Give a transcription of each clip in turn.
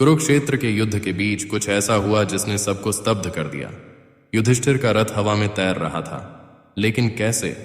कुरुक्षेत्र के युद्ध के बीच कुछ ऐसा हुआ जिसने सबको स्तब्ध कर दिया। युधिष्ठिर का रथ हवा में तैर रहा था, लेकिन कैसे?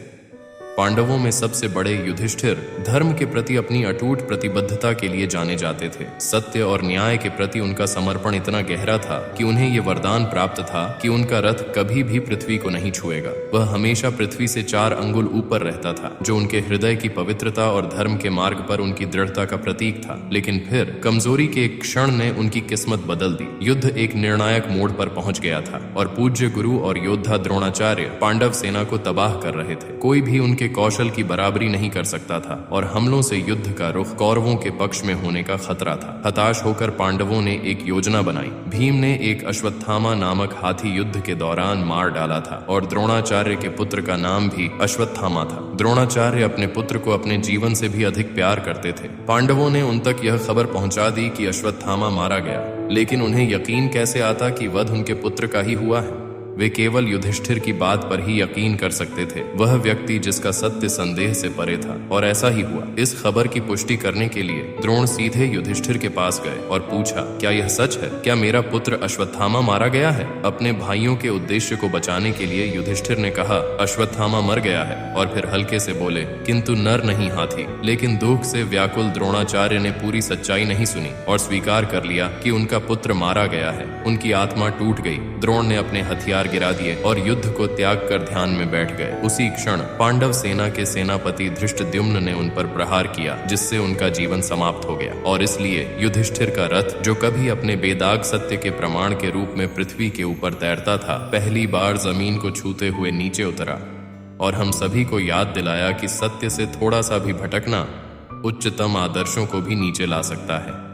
पांडवों में सबसे बड़े युधिष्ठिर धर्म के प्रति अपनी अटूट प्रतिबद्धता के लिए जाने जाते थे। सत्य और न्याय के प्रति उनका समर्पण इतना गहरा था कि उन्हें यह वरदान प्राप्त था कि उनका रथ कभी भी पृथ्वी को नहीं छुएगा। वह हमेशा पृथ्वी से 4 अंगुल ऊपर रहता था, जो उनके हृदय की पवित्रता और धर्म के मार्ग पर उनकी दृढ़ता का प्रतीक था। लेकिन फिर कमजोरी के एक क्षण ने उनकी किस्मत बदल दी। युद्ध एक निर्णायक मोड़ पर पहुंच गया था और पूज्य गुरु और योद्धा द्रोणाचार्य पांडव सेना को तबाह कर रहे थे। कोई भी उनके कौशल की बराबरी नहीं कर सकता था और हमलों से युद्ध का रुख कौरवों के पक्ष में होने का खतरा था। हताश होकर पांडवों ने एक योजना बनाई। भीम ने एक अश्वत्थामा नामक हाथी युद्ध के दौरान मार डाला था और द्रोणाचार्य के पुत्र का नाम भी अश्वत्थामा था। द्रोणाचार्य अपने पुत्र को अपने जीवन से भी अधिक प्यार करते थे। पांडवों ने उन तक यह खबर पहुंचा दी कि अश्वत्थामा मारा गया, लेकिन उन्हें यकीन कैसे आता कि वध उनके पुत्र का ही हुआ है? वे केवल युधिष्ठिर की बात पर ही यकीन कर सकते थे, वह व्यक्ति जिसका सत्य संदेह से परे था। और ऐसा ही हुआ। इस खबर की पुष्टि करने के लिए द्रोण सीधे युधिष्ठिर के पास गए और पूछा, क्या यह सच है? क्या मेरा पुत्र अश्वत्थामा मारा गया है? अपने भाइयों के उद्देश्य को बचाने के लिए युधिष्ठिर ने कहा, अश्वत्थामा मर गया है, और फिर हल्के से बोले, किंतु नर नहीं हाथी। लेकिन दुख से व्याकुल द्रोणाचार्य ने पूरी सच्चाई नहीं सुनी और स्वीकार कर लिया कि उनका पुत्र मारा गया है। उनकी आत्मा टूट गई। द्रोण ने अपने हथियार गिरा दिए और युद्ध को त्याग कर ध्यान में बैठ गए। उसी क्षण पांडव सेना के सेनापति धृष्टद्युम्न ने उन पर प्रहार किया, जिससे उनका जीवन समाप्त हो गया। और इसलिए युधिष्ठिर का रथ, जो कभी अपने बेदाग सत्य के प्रमाण के रूप में पृथ्वी के ऊपर तैरता था, पहली बार जमीन को छूते हुए नीचे उतरा और हम सभी को याद दिलाया कि सत्य से थोड़ा सा भी भटकना उच्चतम आदर्शों को भी नीचे ला सकता है।